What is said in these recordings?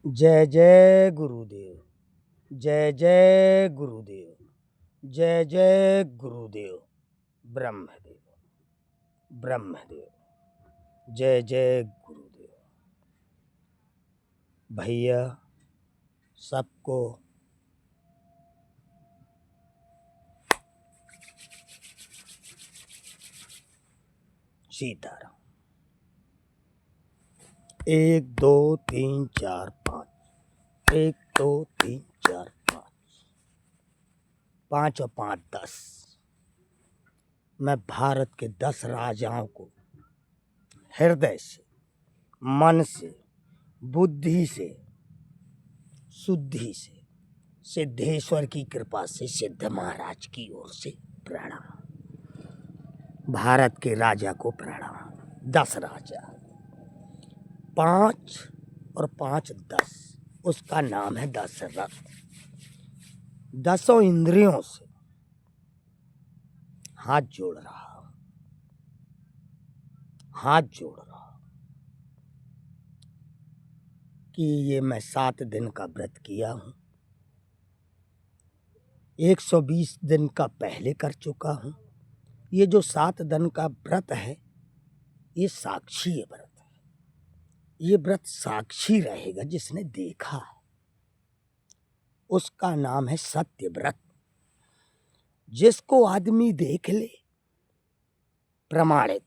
जय जय गुरुदेव, जय जय गुरुदेव, जय जय गुरुदेव। ब्रह्मदेव, ब्रह्मदेव, जय जय गुरुदेव। भैया सबको सीताराम। 1 2 3 4 5, 1 2 3 4 5, 5 और 5 10। मैं भारत के 10 राजाओं को हृदय से, मन से, बुद्धि से, शुद्धि से, सिद्धेश्वर की कृपा से, सिद्ध महाराज की ओर से प्रणाम। भारत के राजा को प्रणाम। 10 राजा, 5 और 5 10, उसका नाम है दशरथ। 10 इंद्रियों से हाथ जोड़ रहा हूं, हाथ जोड़ रहा हूं कि ये मैं 7 दिन का व्रत किया हूं। 120 दिन का पहले कर चुका हूं। ये जो 7 दिन का व्रत है, ये साक्षी व्रत है। ये व्रत साक्षी रहेगा जिसने देखा है, उसका नाम है सत्य व्रत। जिसको आदमी देख ले, प्रमाणित।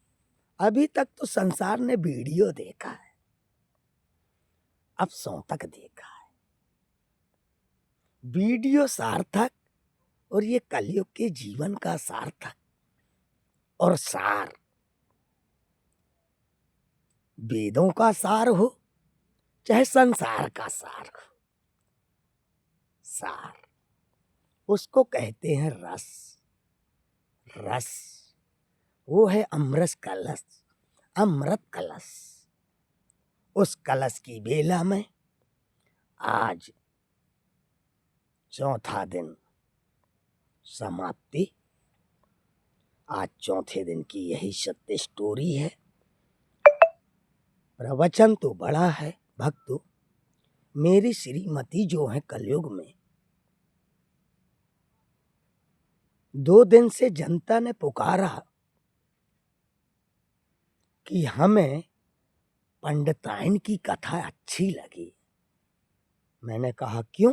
अभी तक तो संसार ने वीडियो देखा है, अब सौतक देखा है। वीडियो सार्थक और ये कलयुग के जीवन का सार्थक और सार। वेदों का सार हो चाहे संसार का सार हो, सार उसको कहते हैं रस। रस वो है अमृत कलश, अमृत कलश। उस कलश की बेला में आज 4था दिन समाप्ति। आज 4थे दिन की यही सत्य स्टोरी है। प्रवचन तो बड़ा है भक्तों। मेरी श्रीमती जो है कलयुग में, 2 दिन से जनता ने पुकारा कि हमें पंडिताइन की कथा अच्छी लगी। मैंने कहा क्यों?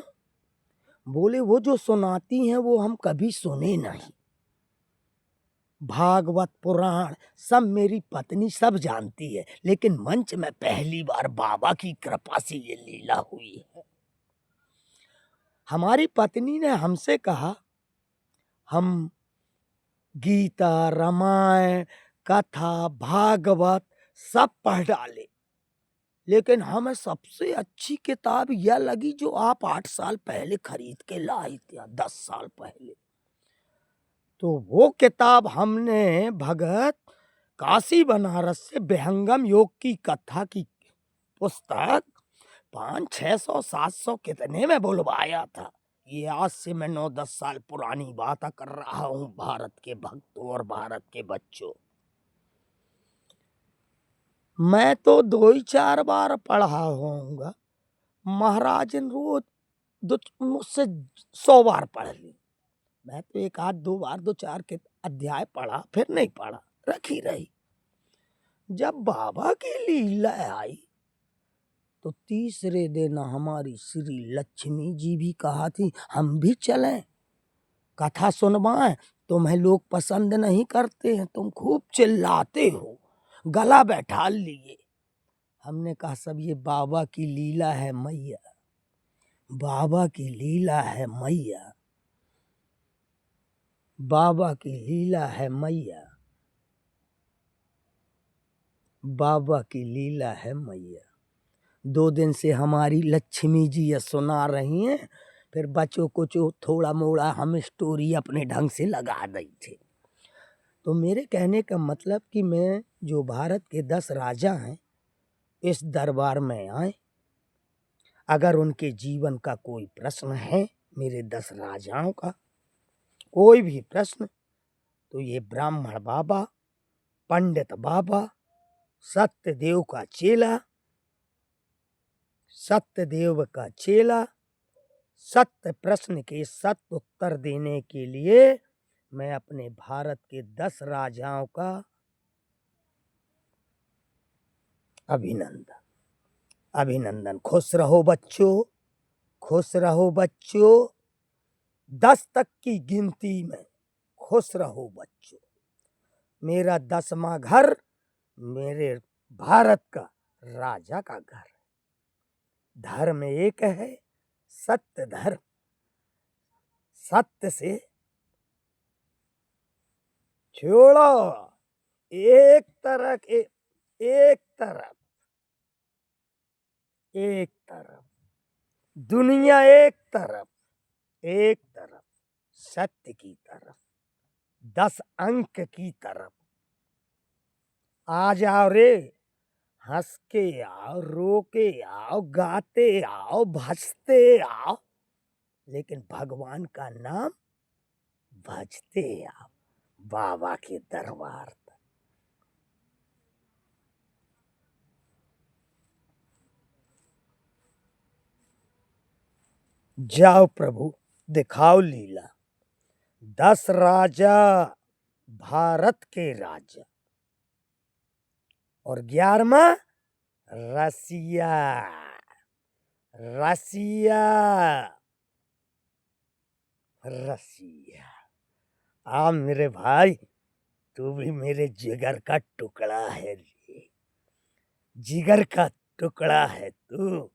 बोले वो जो सुनाती हैं वो हम कभी सुने नहीं। भागवत पुराण सब मेरी पत्नी सब जानती है, लेकिन मंच में पहली बार बाबा की कृपा से ये लीला हुई है। हमारी पत्नी ने हमसे कहा हम गीता, रामायण, कथा, भागवत सब पढ़ डाले, लेकिन हमें सबसे अच्छी किताब यह लगी जो आप 8 साल पहले खरीद के लाई थी, 10 साल पहले। तो वो किताब हमने भगत काशी बनारस से विहंगम योग की कथा की पुस्तक 500, 600, 700 कितने में बुलवाया था। ये आज से मैं 9-10 साल पुरानी बात कर रहा हूं भारत के भक्तों और भारत के बच्चों। मैं तो 2-4 बार पढ़ा होऊंगा, महाराज रोज मुझसे 100 बार पढ़ ली। मैं तो 1 आध 2 बार 2-4 के अध्याय पढ़ा, फिर नहीं पढ़ा, रखी रही। जब बाबा की लीला आई तो तीसरे दिन हमारी श्री लक्ष्मी जी भी कहा थी हम भी चलें, कथा सुनवाएं। तुम्हें लोग पसंद नहीं करते हैं, तुम खूब चिल्लाते हो, गला बैठा लिए। हमने कहा सब ये बाबा की लीला है मैया, बाबा की लीला है मैया, बाबा की लीला है मैया, बाबा की लीला है मैया। 2 दिन से हमारी लक्ष्मी जी ये सुना रही हैं, फिर बच्चों को जो थोड़ा मोड़ा हम स्टोरी अपने ढंग से लगा रही थे। तो मेरे कहने का मतलब कि मैं जो भारत के 10 राजा हैं इस दरबार में आए, अगर उनके जीवन का कोई प्रश्न है, मेरे 10 राजाओं का कोई भी प्रश्न, तो ये ब्राह्मण बाबा, पंडित बाबा, सत्यदेव का चेला, सत्यदेव का चेला। सत्य प्रश्न के सत्य उत्तर देने के लिए मैं अपने भारत के 10 राजाओं का अभिनंदन अभिनंदन। खुश रहो बच्चों, खुश रहो बच्चों। 10 तक की गिनती में खुश रहो बच्चों। मेरा 10वां घर मेरे भारत का राजा का घर है। धर्म एक है, सत्य धर्म। सत्य से छोड़ो एक तरफ एक तरफ दुनिया, एक तरफ सत्य की तरफ, 10 अंक की तरफ। आ जाओ रे, हंस के आओ, रो के आओ, गाते आओ, भजते आओ, लेकिन भगवान का नाम भजते आओ बाबा के दरबार तक। जाओ प्रभु, दिखाओ लीला। 10 राजा भारत के राजा और 11वां रसिया। रसिया रसिया। आ मेरे भाई, तू भी मेरे जिगर का टुकड़ा है रे, जिगर का टुकड़ा है तू।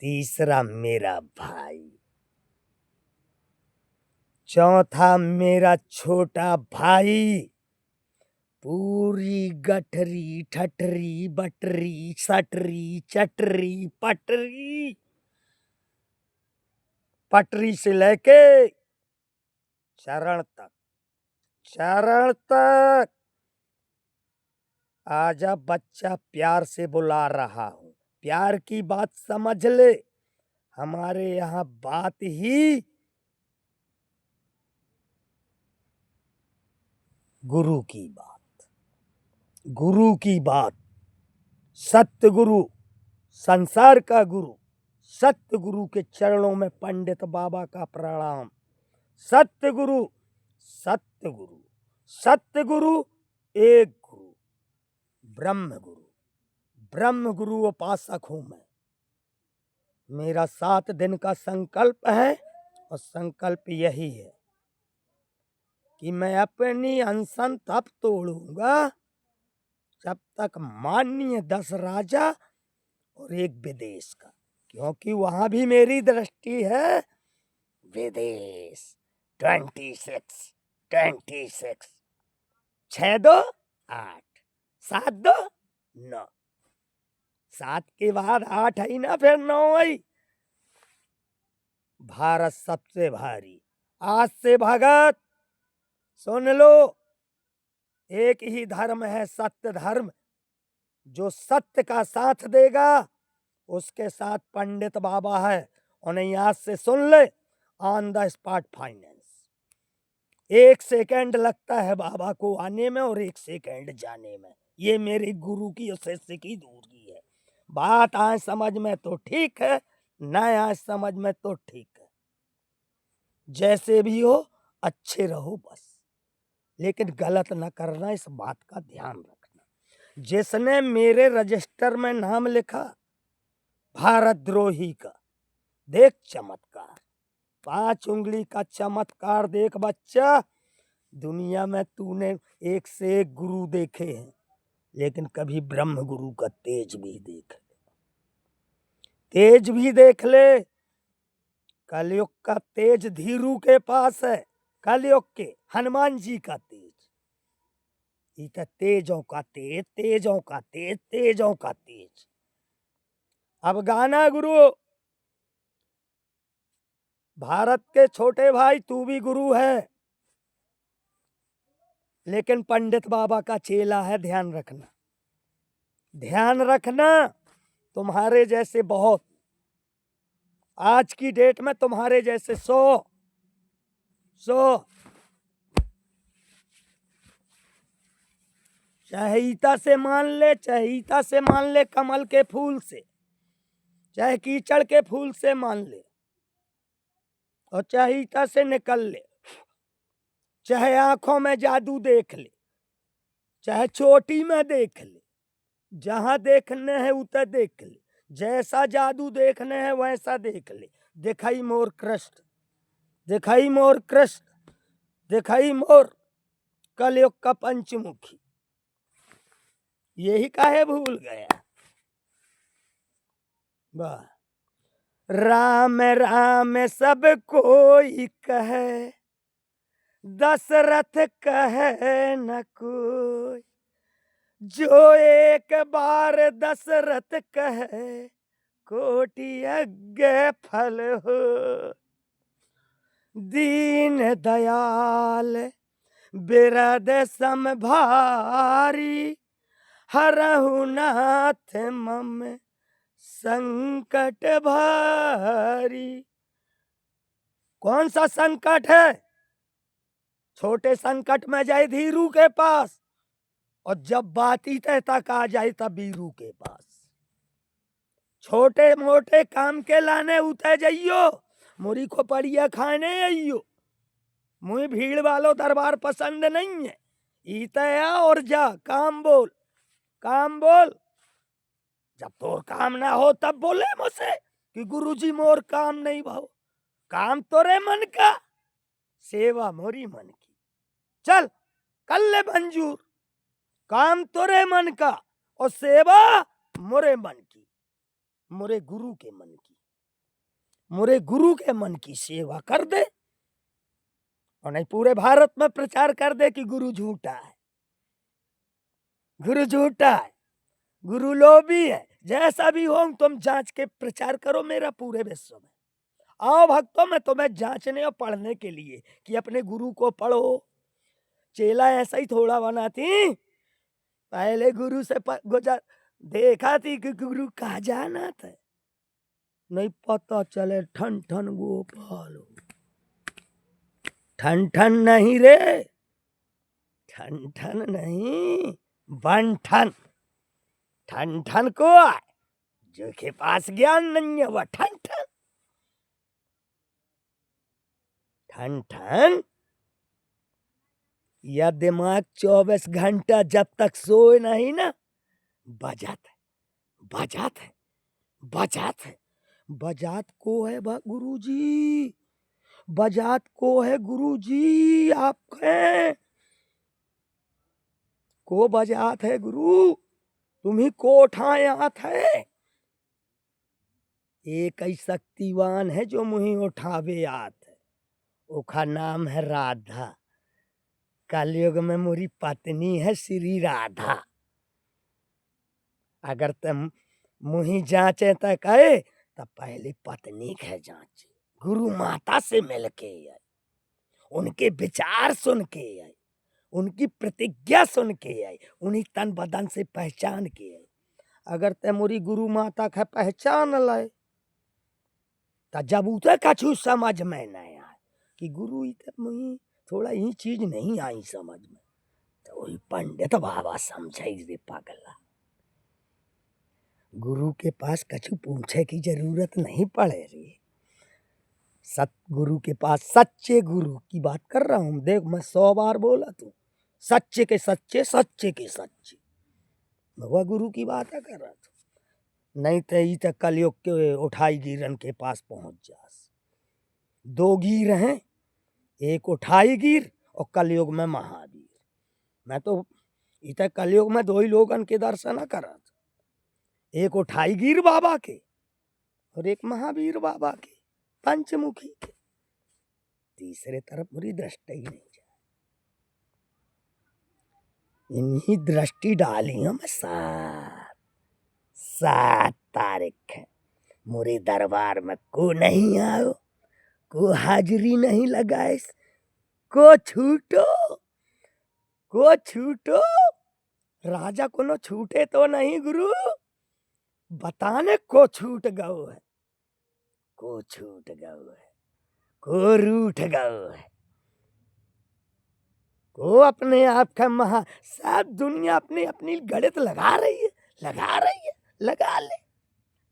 तीसरा मेरा भाई। चौथा मेरा छोटा भाई। पूरी गठरी ठठरी बटरी सटरी चटरी पटरी, पटरी से लेके चरण तक। आजा बच्चा, प्यार से बुला रहा हूं, प्यार की बात समझ ले। हमारे यहाँ बात ही गुरु की बात। सत्य गुरु, संसार का गुरु, सत्य गुरु के चरणों में पंडित बाबा का प्रणाम। सत्य गुरु, सत्य गुरु, सत्य गुरु, एक गुरु, ब्रह्म गुरु उपासक हूं मैं। मेरा 7 दिन का संकल्प है और संकल्प यही है कि मैं अपनी अनशन तब तोड़ूंगा जब तक माननीय 10 राजा और एक विदेश का, क्योंकि वहां भी मेरी दृष्टि है। विदेश 26 6 2 8 7 2 9, 7 के बाद 8 आई ना, फिर 9 आई। भारत सबसे भारी। आज से भगत सुन लो, एक ही धर्म है, सत्य धर्म। जो सत्य का साथ देगा उसके साथ पंडित बाबा है। उन्हें आज से सुन ले, on the spot finance. 1 second लगता है बाबा को आने में और 1 सेकंड जाने में। ये मेरे गुरु की और शिष्य की दूरी है। बात आज समझ में तो ठीक है, न आज समझ में तो ठीक है। जैसे भी हो अच्छे रहो बस, लेकिन गलत न करना, इस बात का ध्यान रखना। जिसने मेरे रजिस्टर में नाम लिखा भारतद्रोही का, देख चमत्कार, 5 उंगली का चमत्कार देख बच्चा। दुनिया में तूने 1 से 1 गुरु देखे हैं, लेकिन कभी ब्रह्म गुरु का तेज भी देख ले। कलयुग का तेज धीरू के पास है, कलयुग के हनुमान जी का तेज। इतना तेजों का तेज। अब गाना गुरु, भारत के छोटे भाई, तू भी गुरु है, लेकिन पंडित बाबा का चेला है। ध्यान रखना। तुम्हारे जैसे बहुत, आज की डेट में तुम्हारे जैसे 100 100 चाहे ईटा से मान ले, चाहे ईटा से मान ले, कमल के फूल से, चाहे कीचड़ के फूल से मान ले, और चाहे ईटा से निकल ले, चाहे आंखों में जादू देख ले, चाहे चोटी में देख ले, जहां देखने है उतर देख ले, जैसा जादू देखने है वैसा देख ले। दिखाई मोर कृष्ण, दिखाई मोर कृष्ण, दिखाई मोर कलयुग का पंचमुखी। यही काहे भूल गया। वाह। राम राम सब कोई कहे, दशरथ कहे न कोई। जो एक बार दशरथ कहे, कोटि यज्ञ फल हो। दीन दयाल बिरद सम भारी, हरहु नाथ मम संकट भारी। कौन सा संकट है? छोटे संकट में जाए धीरू के पास, और जब बाती तक आ जाए तब बीरू के पास। छोटे मोटे काम के लाने उतर जाइयो, मुरी को पड़िया खाने आइयो। मुझे भीड़ वालों दरबार पसंद नहीं है। ईतया और जा, काम बोल, काम बोल। जब तोर काम ना हो तब बोले मुझसे कि गुरुजी मोर काम नहीं भाव। काम तोरे मन का, सेवा मोरी मन की। चल कर ले मंजूर। काम तोरे मन का और सेवा मोरे मन की, मोरे गुरु के मन की। मोरे गुरु के मन की सेवा कर दे, और नहीं पूरे भारत में प्रचार कर दे कि गुरु झूठा है, गुरु झूठा है, गुरु लोभी है। जैसा भी हो तुम जांच के प्रचार करो मेरा पूरे विश्व में। आओ भक्तों, में तुम्हें जांचने और पढ़ने के लिए कि अपने गुरु को पढ़ो। चेला ऐसा ही थोड़ा बना थी, पहले गुरु से गुजर देखा थी कि गुरु कहाँ जाना था, नहीं पता चले ठन ठन गोपाल। ठन ठन नहीं रे, ठन ठन नहीं, बन ठन। ठन ठन को आए जो के पास ज्ञान नहीं है वह ठन ठन। ठन ठन यह दिमाग 24 घंटा जब तक सोए नहीं ना, बजात है, बजात है, बजात है। बजात को है गुरुजी, बजात को है गुरुजी। आपके को बजात है गुरु, तुम्ही को उठाए आत है। एक ही शक्तिवान है जो मुही उठावे आत है, उसका नाम है राधा। कलयुग में मोरी पत्नी है श्री राधा। अगर तुम मुही जांचे तक आए तब पहले पत्नी के जांचे, गुरु माता से मिल के आए, उनके विचार सुन के आए, उनकी प्रतिज्ञा सुन के आए, उन्हीं तन बदन से पहचान के आए। अगर ते मोरी गुरु माता का पहचान लाए तो जब उसे कछु समझ में नहीं आए कि गुरु मुही थोड़ा ही चीज नहीं आई समझ में, तो वही पंडित बाबा समझाई रे पागला। गुरु के पास कछु पूछे की जरूरत नहीं पड़े रे। सतगुरु के पास, सच्चे गुरु की बात कर रहा हूं। देख मैं 100 बार बोला तू, सच्चे के सच्चे, सच्चे के सच्चे, वह गुरु की बात है कर रहा था। नहीं तो ई तक कलयुग के उठाई गिरन के पास पहुंच जास। 2 गिर हैं, एक उठाई गिर और कलयुग में महावीर। मैं तो इत कलयुग में 2 ही लोगन के दर्शन करा था, एक उठाई गिर बाबा के और एक महावीर बाबा के, पंचमुखी के। तीसरे तरफ मेरी दृष्टि ही नहीं जाए। इन्हीं दृष्टि डाली हम 7 तारीख है। मोरे दरबार में को नहीं आओ, को हाजिरी नहीं लगाए, को छूटो, को छूटो। राजा को न छूटे तो नहीं गुरु, बताने को छूट गयो है, को छूट गयो है, को रूठ गयो है, को अपने आप का महा, सब दुनिया अपनी अपनी गणित लगा रही है, लगा ले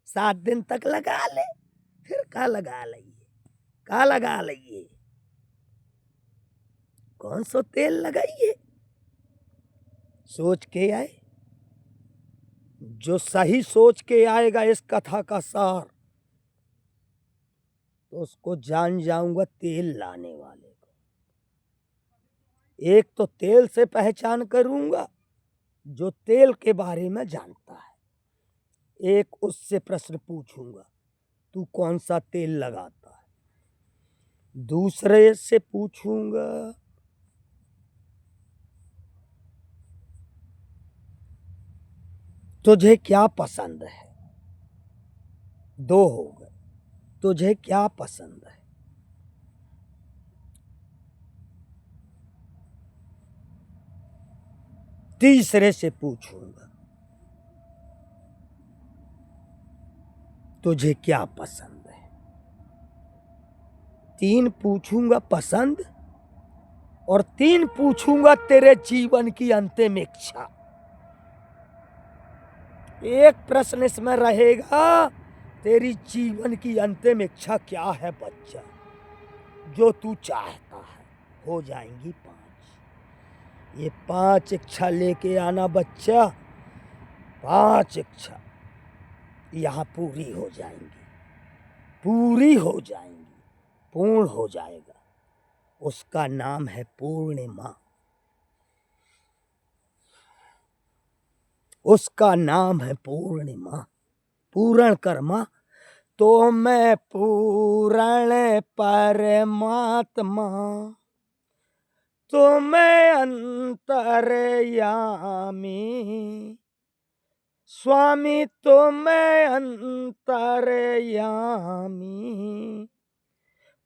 7 दिन तक लगा ले, फिर का लगा लइए, कौन सो तेल लगाइए, सोच के आए। जो सही सोच के आएगा इस कथा का सार, तो उसको जान जाऊंगा तेल लाने वाले को। एक तो तेल से पहचान करूंगा जो तेल के बारे में जानता है, एक उससे प्रश्न पूछूंगा तू कौन सा तेल लगाता है, दूसरे से पूछूंगा तुझे क्या पसंद है, 2 हो गए, तुझे क्या पसंद है। तीसरे से पूछूंगा तुझे क्या पसंद है। 3 पूछूंगा पसंद, और 3 पूछूंगा तेरे जीवन की अंतिम इच्छा। एक प्रश्न इसमें रहेगा, तेरी जीवन की अंतिम इच्छा क्या है बच्चा, जो तू चाहता है। हो जाएंगी 5। ये 5 इच्छा लेके आना बच्चा, 5 इच्छा यहाँ पूरी हो जाएंगी, पूर्ण हो जाएगा। उसका नाम है पूर्णिमा, उसका नाम है पूर्णिमा। पूर्ण कर्मा तो मैं पूर्ण परमात्मा, तो मैं अंतर्यामी स्वामी, तो मैं अंतर्यामी।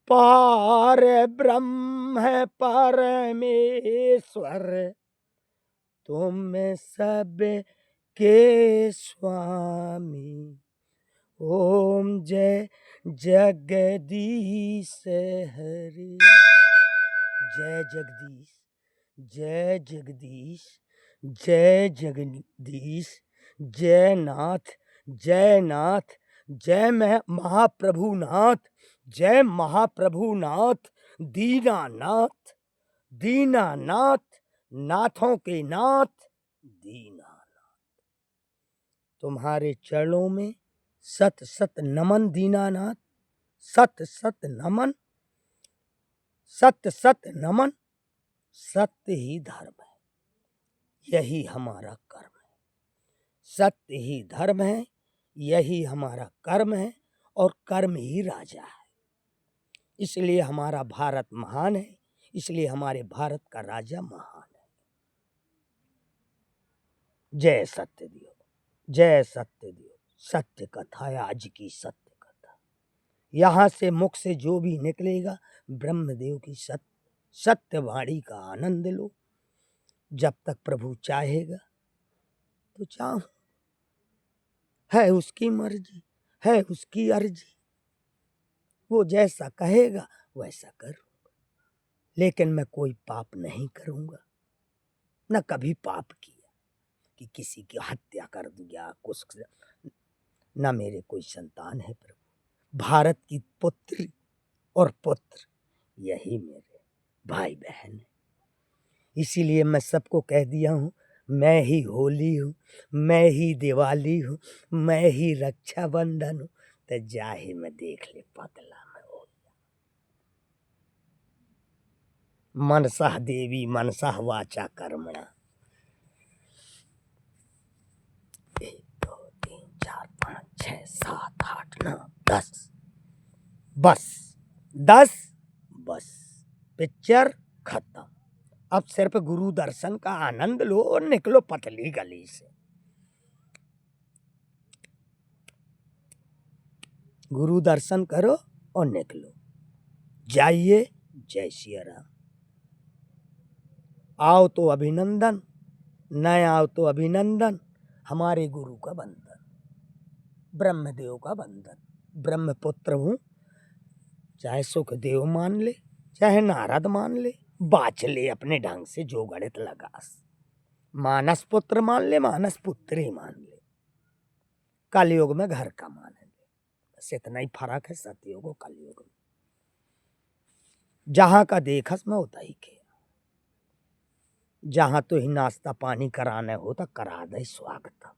पार ब्रह्म परमेश्वर, तुम सब के स्वामी। ओम जय जगदीश हरि, जय जगदीश, जय जगदीश, जय जगदीश, जय नाथ, जय नाथ, जय महाप्रभुनाथ, जय महाप्रभुनाथ। दीनानाथ, दीनानाथ, नाथों के नाथ, दीनानाथ। तुम्हारे चरणों में सत सत नमन दीनानाथ, सत सत नमन, सत सत नमन। सत्य ही धर्म है, यही हमारा कर्म है। सत्य ही धर्म है, यही हमारा कर्म है, और कर्म ही राजा है। इसलिए हमारा भारत महान है, इसलिए हमारे भारत का राजा महान है। जय सत्यदेव, जय सत्यदेव। सत्य कथा है आज की, सत्य कथा। यहाँ से मुख से जो भी निकलेगा ब्रह्मदेव की सत्यवाणी का आनंद लो। जब तक प्रभु चाहेगा तो चाहूं, है उसकी मर्जी, है उसकी अर्जी। वो जैसा कहेगा वैसा करूंगा, लेकिन मैं कोई पाप नहीं करूंगा, न कभी पाप किया कि किसी की हत्या कर दिया कुछ, न मेरे कोई संतान है प्रभु। भारत की पुत्री और पुत्र यही मेरे भाई बहन है। इसीलिए मैं सबको कह दिया हूँ, मैं ही होली हूँ, मैं ही दिवाली हूँ, मैं ही रक्षाबंधन हूँ। तो जाहे मैं देख ले पगला में हो। मनसा देवी मनसा वाचा कर्मणा। 1 2 3 4 5 6 7 8 9 10। बस 10, बस पिक्चर खत्म। अब सिर्फ गुरु दर्शन का आनंद लो और निकलो पतली गली से। गुरु दर्शन करो और निकलो, जाइए। जय सिया राम। आओ तो अभिनंदन, न आओ तो अभिनंदन। हमारे गुरु का बंधन, ब्रह्मदेव का बंधन। ब्रह्मपुत्र हूँ, चाहे सुखदेव मान ले, चाहे नारद मान ले, बाच ले अपने ढंग से जो गणित लगास। मानस पुत्र मान ले, मानस पुत्री मान ले, कलयुग में घर का मानेंगे। बस इतना ही फर्क है सतयुग और कलयुग में। जहां का देखस में होता ही के, जहां तो ही नाश्ता पानी कराने हो तो करा दे स्वागत।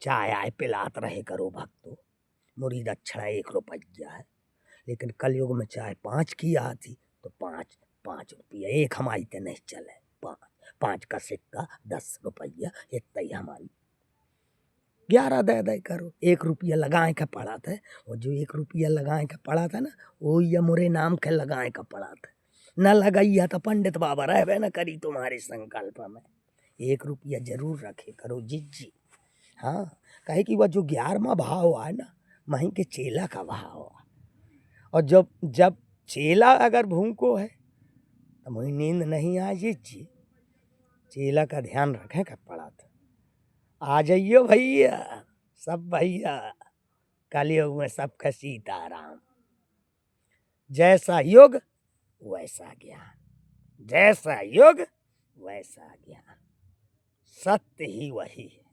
चाय आए पिलात रहे करो भक्तो, मुरीद अक्षरा 1 रुपया है, लेकिन कलयुग में चाय 5 की आती तो 5 रुपया एक हमारी तो नहीं चले। 5 का सिक्का 10 रुपया इतना ही हमारी 11 दे करो। 1 रुपया लगाए का पड़ा था, और जो 1 रुपया लगाए का पड़ा था ना, वो ये मोरे नाम के लगाए का पड़ा था। न लगाइया तो पंडित बाबा रहे न करी तुम्हारे संकल्प में। 1 रुपया जरूर रखे करो जी। हाँ, कहे कि वह जो 11वां भाव है ना, वहीं के चेला का भाव है। और जब चेला अगर भूखो है तो मुझे नींद नहीं आ जी। चेला का ध्यान रखें का पड़ा था। आ जाइयो भैया, सब भैया, कलयुग में सबका सीताराम। जैसा युग वैसा ज्ञान, जैसा युग वैसा ज्ञान। सत्य ही वही है,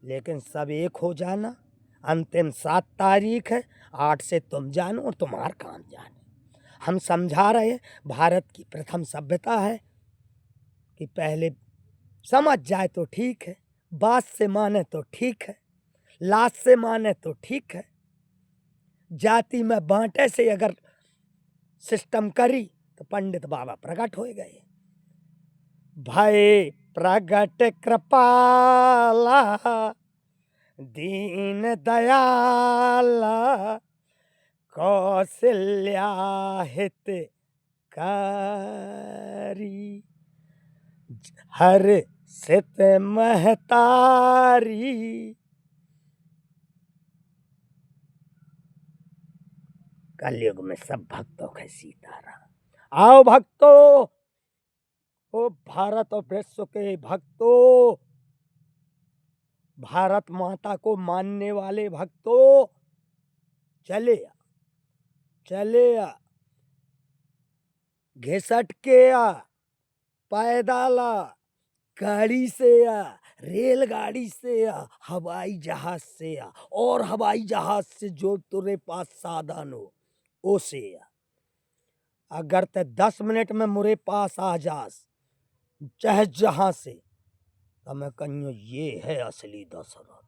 लेकिन सब एक हो जाना। अंतिम 7 तारीख है, 8 से तुम जानो और तुम्हार काम जाने। हम समझा रहे, भारत की प्रथम सभ्यता है कि पहले समझ जाए तो ठीक है, बात से माने तो ठीक है, लात से माने तो ठीक है, जाति में बांटे से अगर सिस्टम करी तो पंडित बाबा प्रकट हो गए। भय प्रगट कृपाला दीन दयाला, कौशल्या हित कारी, हर सित महतारी। कलयुग में सब भक्तों के सीताराम। आओ भक्तों, ओ भारत और विश्व के भक्तों, भारत माता को मानने वाले भक्तों, चले आ, घिसट के आ, पैदल आ, गाड़ी से आ, रेलगाड़ी से आ, हवाई जहाज से आ, और हवाई जहाज से जो तेरे पास साधन हो उसे आ। अगर ते 10 मिनट में मुरे पास आ जास चाहे जहां से, तो मैं कहियो ये है असली दशरथ।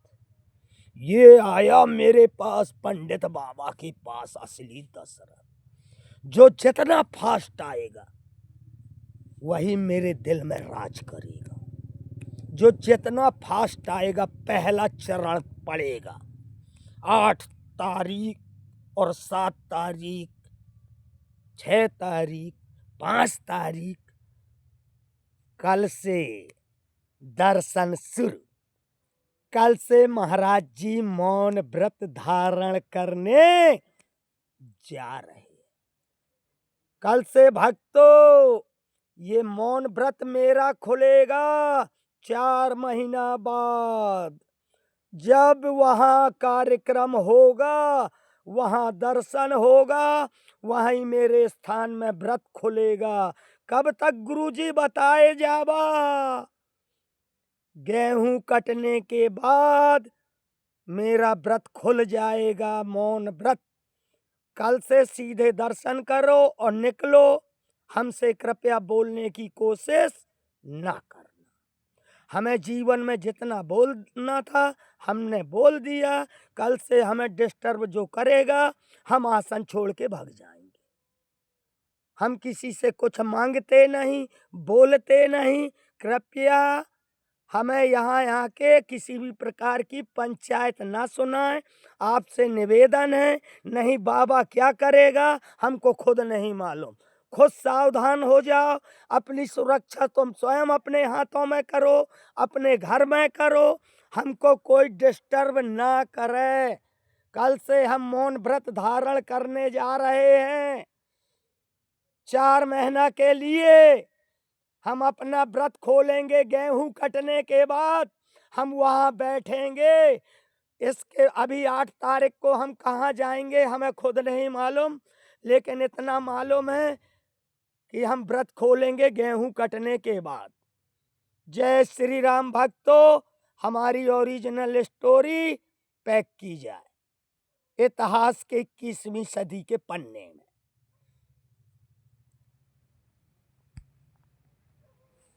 ये आया मेरे पास पंडित बाबा के पास असली दशरथ। जो जितना फास्ट आएगा वही मेरे दिल में राज करेगा। जो जितना फास्ट आएगा पहला चरण पड़ेगा। 8 तारीख और 7 तारीख, 6 तारीख, 5 तारीख, कल से दर्शन शुरू। कल से महाराज जी मौन व्रत धारण करने जा रहे। कल से भक्तों ये मौन व्रत मेरा खुलेगा 4 महीना बाद। जब वहां कार्यक्रम होगा, वहां दर्शन होगा, वहीं मेरे स्थान में व्रत खुलेगा। कब तक गुरुजी बताए जावा? गेहूं कटने के बाद मेरा व्रत खुल जाएगा, मौन व्रत। कल से सीधे दर्शन करो और निकलो। हमसे कृपया बोलने की कोशिश ना करना। हमें जीवन में जितना बोलना था हमने बोल दिया। कल से हमें डिस्टर्ब जो करेगा हम आसन छोड़ के भाग जाएंगे। हम किसी से कुछ मांगते नहीं, बोलते नहीं। कृपया हमें यहाँ के किसी भी प्रकार की पंचायत ना सुनाएं। आपसे निवेदन है। नहीं बाबा क्या करेगा हमको खुद नहीं मालूम। खुद सावधान हो जाओ। अपनी सुरक्षा तुम स्वयं अपने हाथों में करो, अपने घर में करो। हमको कोई डिस्टर्ब ना करे। कल से हम मौन व्रत धारण करने जा रहे हैं 4 महीना के लिए। हम अपना व्रत खोलेंगे गेहूं कटने के बाद। हम वहां बैठेंगे। इसके अभी 8 तारीख को हम कहाँ जाएंगे हमें खुद नहीं मालूम, लेकिन इतना मालूम है कि हम व्रत खोलेंगे गेहूं कटने के बाद। जय श्री राम भक्तों, हमारी ओरिजिनल स्टोरी पैक की जाए इतिहास के 21वीं सदी के पन्ने में।